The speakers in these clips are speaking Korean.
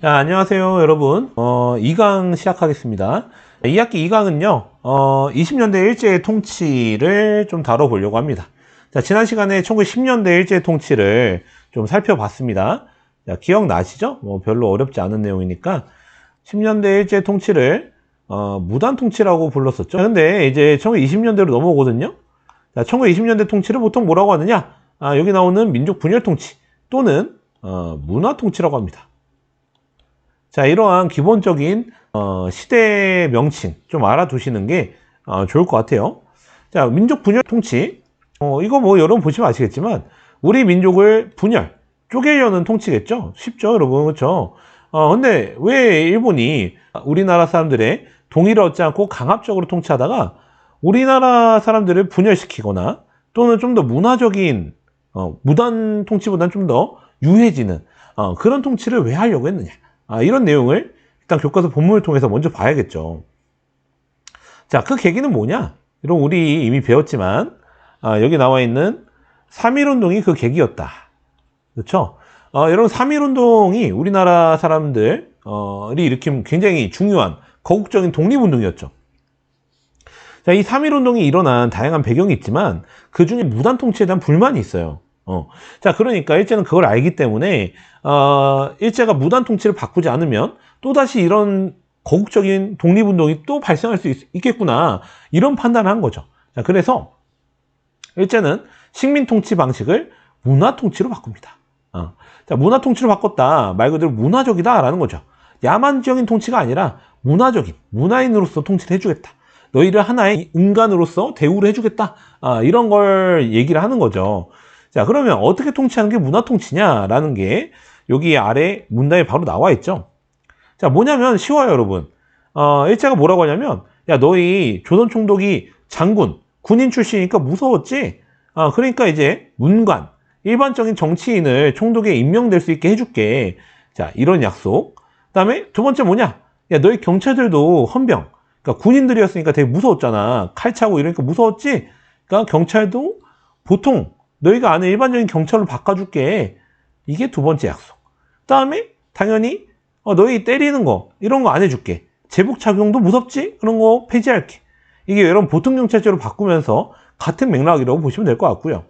자, 안녕하세요, 여러분. 2강 시작하겠습니다. 이 학기 2강은요, 20년대 일제 통치를 좀 다뤄보려고 합니다. 자, 지난 시간에 1910년대 일제 통치를 좀 살펴봤습니다. 자, 기억나시죠? 별로 어렵지 않은 내용이니까. 10년대 일제 통치를, 무단 통치라고 불렀었죠. 근데 이제 1920년대로 넘어오거든요. 자, 1920년대 통치를 보통 뭐라고 하느냐? 여기 나오는 민족 분열 통치 또는, 문화 통치라고 합니다. 자, 이러한 기본적인 시대 명칭 좀 알아두시는 게 좋을 것 같아요. 자, 민족 분열 통치, 이거 뭐 여러분 보시면 아시겠지만 우리 민족을 분열, 쪼개려는 통치겠죠. 쉽죠, 여러분. 그렇죠? 근데 왜 일본이 우리나라 사람들의 동의를 얻지 않고 강압적으로 통치하다가 우리나라 사람들을 분열시키거나 또는 좀 더 문화적인 무단 통치보다는 좀 더 유해지는 그런 통치를 왜 하려고 했느냐? 이런 내용을 일단 교과서 본문을 통해서 먼저 봐야겠죠. 자, 그 계기는 뭐냐? 이런 우리 이미 배웠지만 여기 나와 있는 3.1운동이 그 계기였다. 그렇죠? 여러분 3.1운동이 우리나라 사람들이 일으킨 굉장히 중요한 거국적인 독립운동이었죠. 자, 이 3.1운동이 일어난 다양한 배경이 있지만 그 중에 무단 통치에 대한 불만이 있어요. 자, 그러니까 일제는 그걸 알기 때문에 일제가 무단 통치를 바꾸지 않으면 또다시 이런 거국적인 독립운동이 또 발생할 수 있겠구나, 이런 판단을 한 거죠. 자, 그래서 일제는 식민 통치 방식을 문화 통치로 바꿉니다. 자, 문화 통치로 바꿨다 말 그대로 문화적이다 라는 거죠. 야만적인 통치가 아니라 문화적인, 문화인으로서 통치를 해주겠다, 너희를 하나의 인간으로서 대우를 해주겠다, 이런 걸 얘기를 하는 거죠. 자, 그러면 어떻게 통치하는 게 문화 통치냐라는 게 여기 아래 문단에 바로 나와 있죠. 자, 뭐냐면 쉬워요, 여러분. 일제가 뭐라고 하냐면, 야, 너희 조선 총독이 장군, 군인 출신이니까 무서웠지? 그러니까 이제 문관, 일반적인 정치인을 총독에 임명될 수 있게 해줄게. 자, 이런 약속. 그다음에 두 번째 뭐냐? 야, 너희 경찰들도 헌병, 그러니까 군인들이었으니까 되게 무서웠잖아. 칼 차고 이러니까 무서웠지? 그러니까 경찰도 보통 너희가 아는 일반적인 경찰로 바꿔줄게. 이게 두 번째 약속. 그 다음에 당연히 너희 때리는 거 이런 거 안 해줄게. 제복 착용도 무섭지? 그런 거 폐지할게. 이게 여러분 보통 경찰제로 바꾸면서 같은 맥락이라고 보시면 될 것 같고요.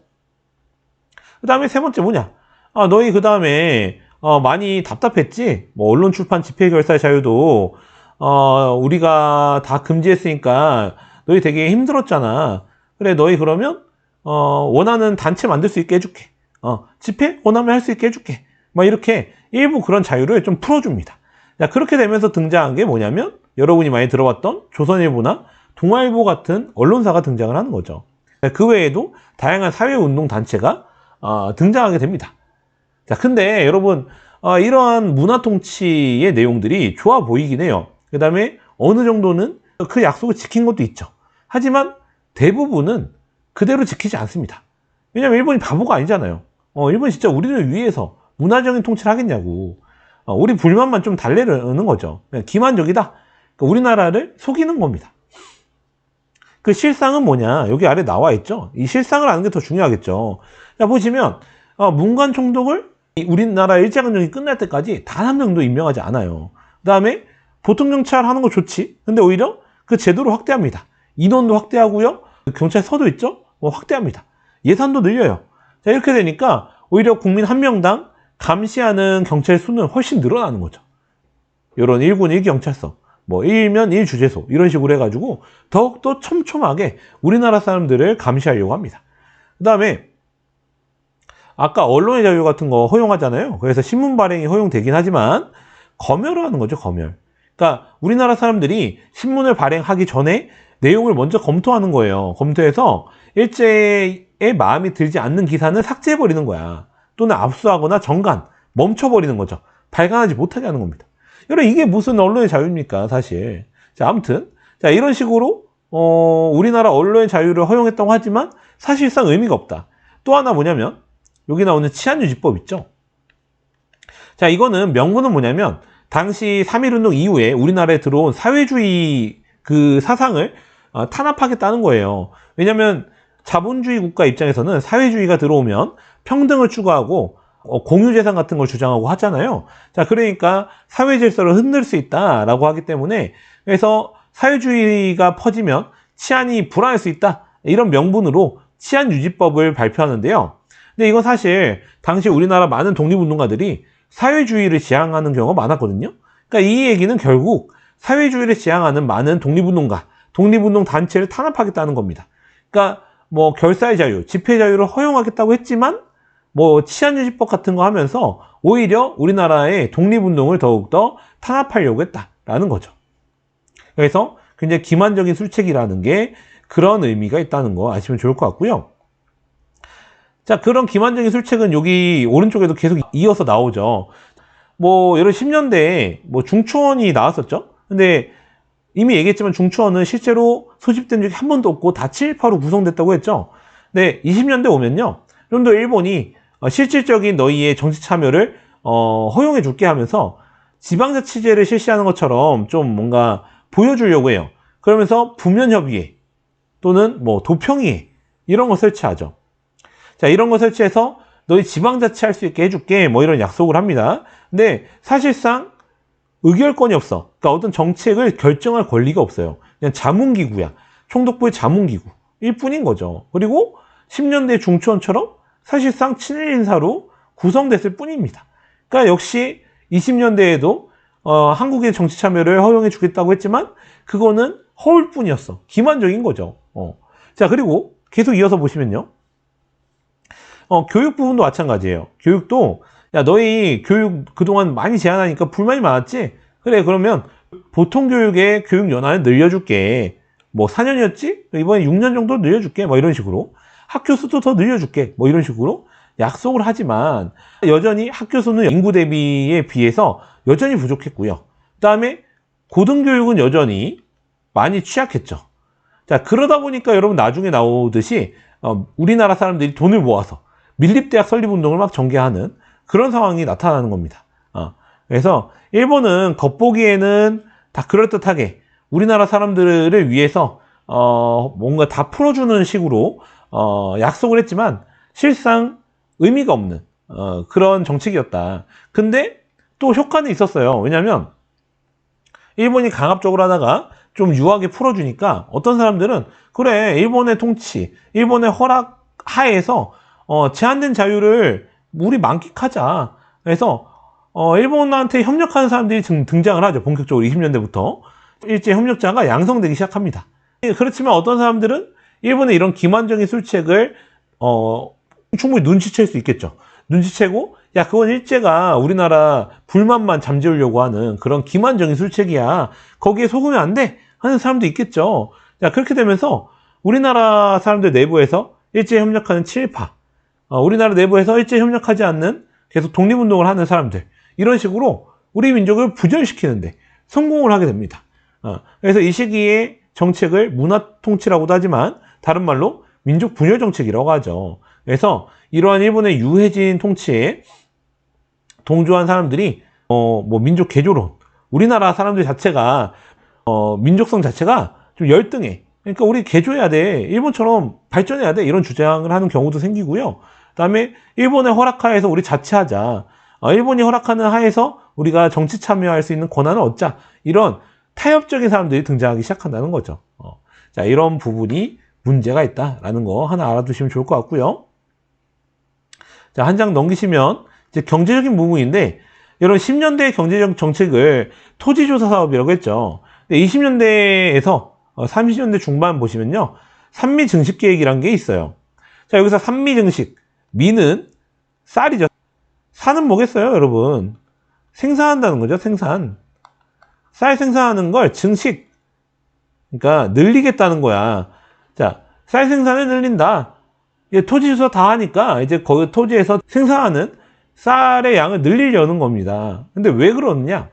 그 다음에 세 번째 뭐냐? 너희 그 다음에 많이 답답했지? 뭐 언론 출판 집회 결사의 자유도 우리가 다 금지했으니까 너희 되게 힘들었잖아. 그래, 너희 그러면 원하는 단체 만들 수 있게 해줄게. 집회 원하면 할 수 있게 해줄게. 막 이렇게 일부 그런 자유를 좀 풀어줍니다. 자, 그렇게 되면서 등장한 게 뭐냐면 여러분이 많이 들어봤던 조선일보나 동아일보 같은 언론사가 등장을 하는 거죠. 그 외에도 다양한 사회운동 단체가 등장하게 됩니다. 자, 근데 여러분 이러한 문화통치의 내용들이 좋아 보이긴 해요. 그 다음에 어느 정도는 그 약속을 지킨 것도 있죠. 하지만 대부분은 그대로 지키지 않습니다. 왜냐면 일본이 바보가 아니잖아요. 일본이 진짜 우리를 위해서 문화적인 통치를 하겠냐고. 우리 불만만 좀 달래려는 거죠. 그냥 기만적이다. 그러니까 우리나라를 속이는 겁니다. 그 실상은 뭐냐? 여기 아래 나와 있죠. 이 실상을 아는 게 더 중요하겠죠. 자, 보시면 문관 총독을 우리나라 일제강점기 끝날 때까지 단 한 명도 임명하지 않아요. 그 다음에 보통 경찰 하는 거 좋지. 근데 오히려 그 제도를 확대합니다. 인원도 확대하고요. 경찰서도 있죠. 확대합니다. 예산도 늘려요. 자, 이렇게 되니까 오히려 국민 한 명당 감시하는 경찰 수는 훨씬 늘어나는 거죠. 이런 1군 1경찰서, 뭐 1면 1주재소 이런 식으로 해가지고 더욱더 촘촘하게 우리나라 사람들을 감시하려고 합니다. 그 다음에 아까 언론의 자유 같은 거 허용하잖아요. 그래서 신문 발행이 허용되긴 하지만 검열을 하는 거죠, 검열. 그러니까 우리나라 사람들이 신문을 발행하기 전에 내용을 먼저 검토하는 거예요. 검토해서 일제의 마음이 들지 않는 기사는 삭제해버리는 거야. 또는 압수하거나 정간, 멈춰버리는 거죠. 발간하지 못하게 하는 겁니다. 여러분, 이게 무슨 언론의 자유입니까, 사실. 자, 아무튼. 자, 이런 식으로, 우리나라 언론의 자유를 허용했다고 하지만 사실상 의미가 없다. 또 하나 뭐냐면, 여기 나오는 치안유지법 있죠? 자, 이거는 명분은 뭐냐면, 당시 3.1운동 이후에 우리나라에 들어온 사회주의 그 사상을 탄압하겠다는 거예요. 왜냐면 자본주의 국가 입장에서는 사회주의가 들어오면 평등을 추구하고 공유재산 같은 걸 주장하고 하잖아요. 자, 그러니까 사회 질서를 흔들 수 있다라고 하기 때문에, 그래서 사회주의가 퍼지면 치안이 불안할 수 있다, 이런 명분으로 치안유지법을 발표하는데요. 근데 이건 사실 당시 우리나라 많은 독립운동가들이 사회주의를 지향하는 경우가 많았거든요. 그러니까 이 얘기는 결국 사회주의를 지향하는 많은 독립운동가, 독립운동 단체를 탄압하겠다는 겁니다. 그러니까 뭐 결사의 자유, 집회 자유를 허용하겠다고 했지만 뭐 치안유지법 같은 거 하면서 오히려 우리나라의 독립운동을 더욱더 탄압하려고 했다라는 거죠. 그래서 굉장히 기만적인 술책이라는 게 그런 의미가 있다는 거 아시면 좋을 것 같고요. 자, 그런 기만적인 술책은 여기 오른쪽에도 계속 이어서 나오죠. 뭐 여러 10년대에 뭐 중추원이 나왔었죠. 근데 이미 얘기했지만 중추원은 실제로 소집된 적이 한 번도 없고 다 친일파로 구성됐다고 했죠. 근데 20년대 오면요, 좀 더 일본이 실질적인 너희의 정치 참여를 허용해 줄게 하면서 지방자치제를 실시하는 것처럼 좀 뭔가 보여주려고 해요. 그러면서 부면협의회 또는 뭐 도평의회 이런 거 설치하죠. 자, 이런 거 설치해서 너희 지방자치 할 수 있게 해줄게, 뭐 이런 약속을 합니다. 근데 사실상 의결권이 없어. 그러니까 어떤 정책을 결정할 권리가 없어요. 그냥 자문기구야. 총독부의 자문기구일 뿐인 거죠. 그리고 10년대 중추원처럼 사실상 친일 인사로 구성됐을 뿐입니다. 그러니까 역시 20년대에도 한국의 정치 참여를 허용해 주겠다고 했지만 그거는 허울 뿐이었어. 기만적인 거죠. 자, 그리고 계속 이어서 보시면요. 교육 부분도 마찬가지예요. 교육도, 야, 너희 교육 그동안 많이 제한하니까 불만이 많았지? 그래, 그러면 보통교육의 교육연한을 늘려줄게. 뭐 4년이었지? 이번에 6년 정도 늘려줄게. 뭐 이런 식으로. 학교 수도 더 늘려줄게. 뭐 이런 식으로 약속을 하지만 여전히 학교 수는 인구 대비에 비해서 여전히 부족했고요. 그 다음에 고등교육은 여전히 많이 취약했죠. 자, 그러다 보니까 여러분 나중에 나오듯이 우리나라 사람들이 돈을 모아서 밀립대학 설립운동을 막 전개하는 그런 상황이 나타나는 겁니다. 그래서 일본은 겉보기에는 다 그럴듯하게 우리나라 사람들을 위해서 뭔가 다 풀어주는 식으로 약속을 했지만 실상 의미가 없는 그런 정책이었다. 근데 또 효과는 있었어요. 왜냐하면 일본이 강압적으로 하다가 좀 유하게 풀어주니까 어떤 사람들은 그래, 일본의 통치, 일본의 허락 하에서 제한된 자유를 우리 만끽하자. 그래서 일본한테 협력하는 사람들이 등장을 하죠. 본격적으로 20년대부터 일제협력자가 양성되기 시작합니다. 그렇지만 어떤 사람들은 일본의 이런 기만적인 술책을 충분히 눈치챌 수 있겠죠. 눈치채고, 야, 그건 일제가 우리나라 불만만 잠재우려고 하는 그런 기만적인 술책이야, 거기에 속으면 안 돼 하는 사람도 있겠죠. 자, 그렇게 되면서 우리나라 사람들 내부에서 일제에 협력하는 친일파, 우리나라 내부에서 일제에 협력하지 않는 계속 독립운동을 하는 사람들, 이런 식으로 우리 민족을 부전시키는데 성공을 하게 됩니다. 그래서 이 시기에 정책을 문화통치라고도 하지만 다른 말로 민족 분열 정책이라고 하죠. 그래서 이러한 일본의 유해진 통치에 동조한 사람들이 뭐 민족 개조론, 우리나라 사람들 자체가 민족성 자체가 좀 열등해. 그러니까 우리 개조해야 돼, 일본처럼 발전해야 돼, 이런 주장을 하는 경우도 생기고요. 그다음에 일본의 허락하에서 우리 자치하자, 일본이 허락하는 하에서 우리가 정치 참여할 수 있는 권한을 얻자, 이런 타협적인 사람들이 등장하기 시작한다는 거죠. 자, 이런 부분이 문제가 있다라는 거 하나 알아두시면 좋을 것 같고요. 자, 한 장 넘기시면 이제 경제적인 부분인데, 이런 10년대 경제적 정책을 토지조사 사업이라고 했죠. 근데 20년대에서 30년대 중반 보시면요, 산미 증식 계획이란 게 있어요. 자, 여기서 산미 증식, 미는 쌀이죠. 산은 뭐겠어요, 여러분? 생산한다는 거죠, 생산. 쌀 생산하는 걸 증식, 그러니까 늘리겠다는 거야. 자, 쌀 생산을 늘린다. 이제 토지조사 다 하니까 이제 거기 토지에서 생산하는 쌀의 양을 늘리려는 겁니다. 근데 왜 그러느냐?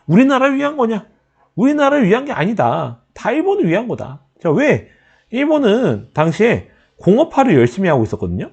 우리나라를 위한 거냐? 우리나라를 위한 게 아니다. 다 일본을 위한 거다. 자, 왜? 일본은 당시에 공업화를 열심히 하고 있었거든요.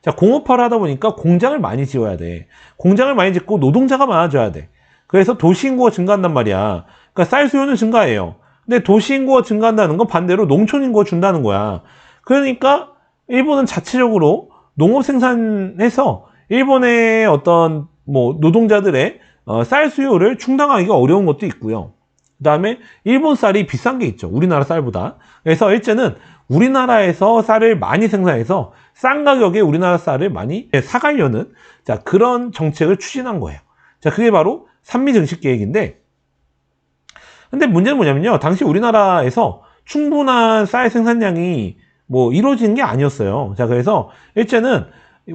자, 공업화를 하다 보니까 공장을 많이 지어야 돼. 공장을 많이 짓고 노동자가 많아져야 돼. 그래서 도시인구가 증가한단 말이야. 그러니까 쌀 수요는 증가해요. 근데 도시인구가 증가한다는 건 반대로 농촌인구가 준다는 거야. 그러니까 일본은 자체적으로 농업 생산해서 일본의 어떤 뭐 노동자들의 쌀 수요를 충당하기가 어려운 것도 있고요. 그 다음에 일본 쌀이 비싼 게 있죠. 우리나라 쌀보다. 그래서 일제는 우리나라에서 쌀을 많이 생산해서 싼 가격에 우리나라 쌀을 많이 사가려는 자, 그런 정책을 추진한 거예요. 자, 그게 바로 산미 증식 계획인데, 근데 문제는 뭐냐면요. 당시 우리나라에서 충분한 쌀 생산량이 뭐 이루어진 게 아니었어요. 자, 그래서 일제는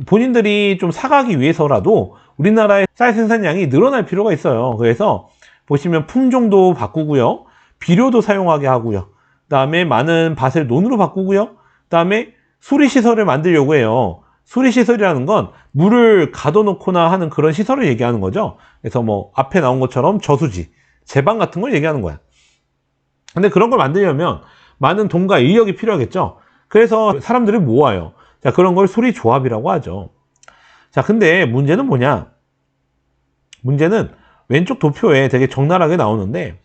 본인들이 좀 사가기 위해서라도 우리나라의 쌀 생산량이 늘어날 필요가 있어요. 그래서 보시면 품종도 바꾸고요. 비료도 사용하게 하고요. 그 다음에 많은 밭을 논으로 바꾸고요. 그 다음에 수리시설을 만들려고 해요. 수리시설이라는 건 물을 가둬놓거나 하는 그런 시설을 얘기하는 거죠. 그래서 뭐 앞에 나온 것처럼 저수지, 제방 같은 걸 얘기하는 거야. 근데 그런 걸 만들려면 많은 돈과 인력이 필요하겠죠. 그래서 사람들을 모아요. 자, 그런 걸 수리조합이라고 하죠. 자, 근데 문제는 뭐냐? 문제는 왼쪽 도표에 되게 적나라하게 나오는데,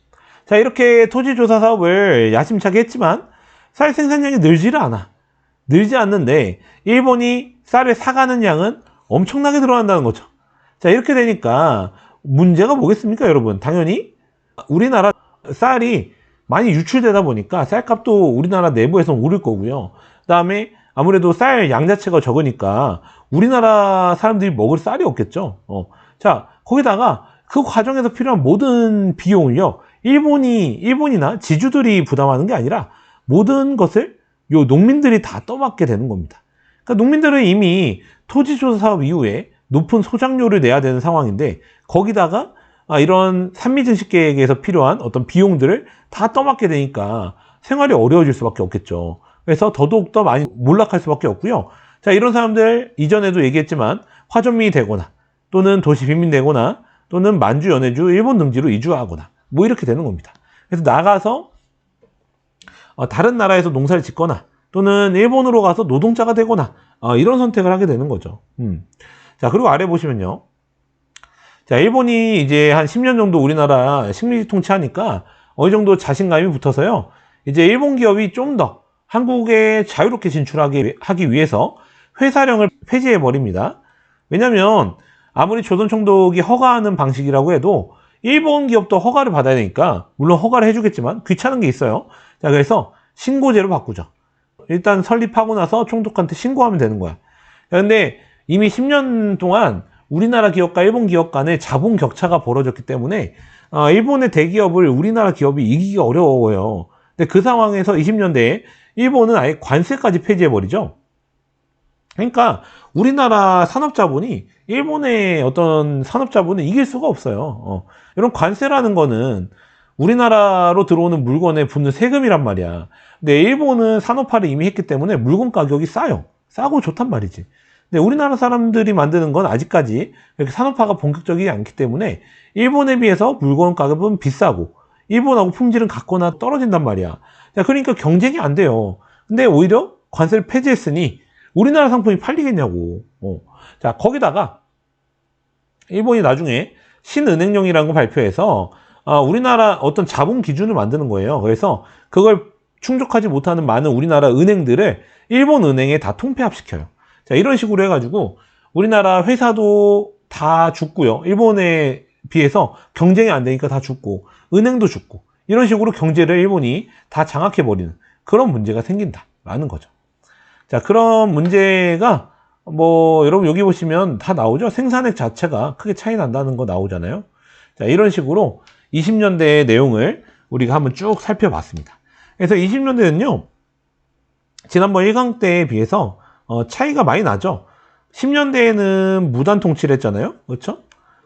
자, 이렇게 토지조사 사업을 야심차게 했지만 쌀 생산량이 늘지를 않아. 늘지 않는데 일본이 쌀을 사가는 양은 엄청나게 늘어난다는 거죠. 자, 이렇게 되니까 문제가 뭐겠습니까, 여러분? 당연히 우리나라 쌀이 많이 유출되다 보니까 쌀값도 우리나라 내부에서 오를 거고요. 그 다음에 아무래도 쌀 양 자체가 적으니까 우리나라 사람들이 먹을 쌀이 없겠죠. 자, 거기다가 그 과정에서 필요한 모든 비용을요, 일본이나 지주들이 부담하는 게 아니라 모든 것을 요 농민들이 다 떠맡게 되는 겁니다. 그러니까 농민들은 이미 토지조사 사업 이후에 높은 소작료를 내야 되는 상황인데, 거기다가 이런 산미증식 계획에서 필요한 어떤 비용들을 다 떠맡게 되니까 생활이 어려워질 수밖에 없겠죠. 그래서 더더욱더 많이 몰락할 수밖에 없고요. 자, 이런 사람들 이전에도 얘기했지만 화전민이 되거나 또는 도시 빈민 되거나 또는 만주, 연해주, 일본 등지로 이주하거나 뭐 이렇게 되는 겁니다. 그래서 나가서 다른 나라에서 농사를 짓거나 또는 일본으로 가서 노동자가 되거나 이런 선택을 하게 되는 거죠. 자, 그리고 아래 보시면요. 자, 일본이 이제 한 10년 정도 우리나라 식민지 통치하니까 어느 정도 자신감이 붙어서요. 이제 일본 기업이 좀 더 한국에 자유롭게 진출하기 위해서 회사령을 폐지해 버립니다. 왜냐면 아무리 조선총독이 허가하는 방식이라고 해도 일본 기업도 허가를 받아야 되니까, 물론 허가를 해주겠지만 귀찮은 게 있어요. 자, 그래서 신고제로 바꾸죠. 일단 설립하고 나서 총독한테 신고하면 되는 거야. 근데 이미 10년 동안 우리나라 기업과 일본 기업 간의 자본 격차가 벌어졌기 때문에 일본의 대기업을 우리나라 기업이 이기기 어려워요. 근데 그 상황에서 20년대에 일본은 아예 관세까지 폐지해버리죠. 그러니까 우리나라 산업자본이 일본의 어떤 산업자본을 이길 수가 없어요. 이런 관세라는 거는 우리나라로 들어오는 물건에 붙는 세금이란 말이야. 근데 일본은 산업화를 이미 했기 때문에 물건 가격이 싸요. 싸고 좋단 말이지. 근데 우리나라 사람들이 만드는 건 아직까지 이렇게 산업화가 본격적이지 않기 때문에 일본에 비해서 물건 가격은 비싸고 일본하고 품질은 같거나 떨어진단 말이야. 자, 그러니까 경쟁이 안 돼요. 근데 오히려 관세를 폐지했으니 우리나라 상품이 팔리겠냐고. 자, 거기다가 일본이 나중에 신은행령이라는 걸 발표해서 우리나라 어떤 자본 기준을 만드는 거예요. 그래서 그걸 충족하지 못하는 많은 우리나라 은행들을 일본 은행에 다 통폐합시켜요. 자, 이런 식으로 해가지고 우리나라 회사도 다 죽고요. 일본에 비해서 경쟁이 안 되니까 다 죽고 은행도 죽고 이런 식으로 경제를 일본이 다 장악해버리는 그런 문제가 생긴다라는 거죠. 자, 그런 문제가 뭐 여러분 여기 보시면 다 나오죠. 생산액 자체가 크게 차이 난다는 거 나오잖아요. 자, 이런 식으로 20년대의 내용을 우리가 한번 쭉 살펴봤습니다. 그래서 20년대는요, 지난번 1강 때에 비해서 차이가 많이 나죠. 10년대에는 무단 통치를 했잖아요. 그렇죠?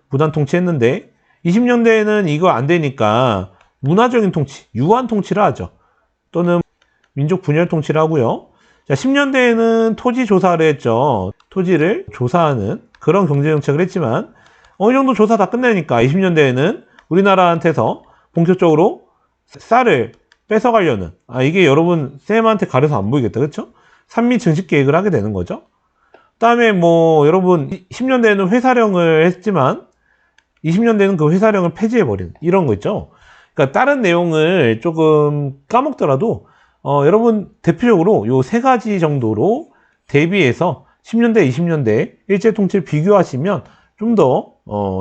무단 통치했는데 20년대에는 이거 안 되니까 문화적인 통치, 유한 통치를 하죠. 또는 민족 분열 통치를 하고요. 자, 10년대에는 토지 조사를 했죠. 토지를 조사하는 그런 경제정책을 했지만 어느 정도 조사 다 끝내니까 20년대에는 우리나라한테서 본격적으로 쌀을 뺏어가려는, 이게 여러분 쌤한테 가려서 안 보이겠다, 그렇죠? 산미 증식 계획을 하게 되는 거죠. 그다음에 뭐 여러분 10년대에는 회사령을 했지만 20년대에는 그 회사령을 폐지해버리는 이런 거 있죠. 그러니까 다른 내용을 조금 까먹더라도 여러분 대표적으로 요 세 가지 정도로 대비해서 10년대, 20년대 일제 통치를 비교하시면 좀 더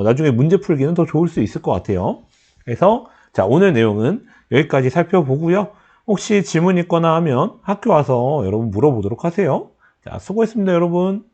나중에 문제 풀기는 더 좋을 수 있을 것 같아요. 그래서 자, 오늘 내용은 여기까지 살펴보고요. 혹시 질문 있거나 하면 학교 와서 여러분 물어보도록 하세요. 자, 수고했습니다, 여러분.